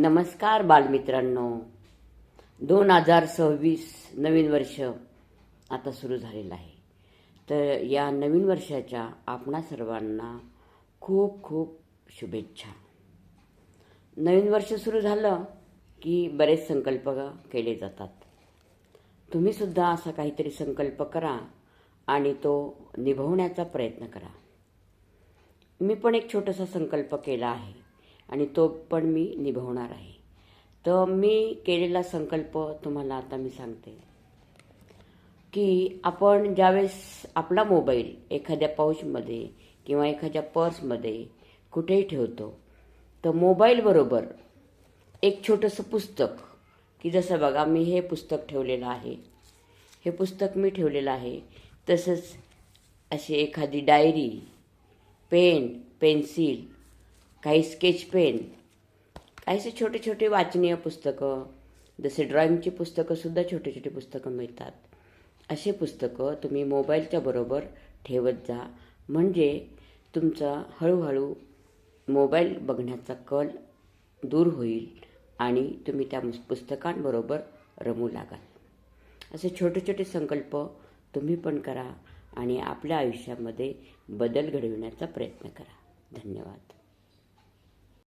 नमस्कार बालमित्रांनो. 2026 नवीन वर्ष आता सुरू झालेलं आहे. तर या नवीन वर्षाच्या आपणा सर्वांना खूप खूप शुभेच्छा. नवीन वर्ष सुरू झालं की बरेच संकल्प केले जातात. तुम्हीसुद्धा असा काहीतरी संकल्प करा आणि तो निभवण्याचा प्रयत्न करा. मी पण एक छोटासा संकल्प केला आहे आणि तो पण मी निभवणार आहे. तर मी केलेला संकल्प तुम्हाला आता मी सांगते की आपण ज्यावेळेस आपला मोबाईल एखाद्या पाऊचमध्ये किंवा एखाद्या पर्समध्ये कुठेही ठेवतो, तर मोबाईलबरोबर एक छोटंसं पुस्तक, की जसं बघा मी हे पुस्तक ठेवलेलं आहे, हे पुस्तक मी ठेवलेलं आहे. तसंच अशी एखादी डायरी, पेन, पेन्सिल, काही स्केच पेन, काहीसे छोटे छोटे वाचनीय पुस्तकं, जसे ड्रॉइंगची पुस्तकंसुद्धा छोटे छोटे पुस्तकं मिळतात. असे पुस्तकं तुम्ही मोबाईलच्या बरोबर ठेवत जा. म्हणजे तुमचा हळूहळू मोबाईल बघण्याचा कल दूर होईल आणि तुम्ही त्या पुस्तकांबरोबर रमू लागाल. असे छोटे छोटे संकल्प तुम्ही पण करा आणि आपल्या आयुष्यामध्ये बदल घडविण्याचा प्रयत्न करा. धन्यवाद.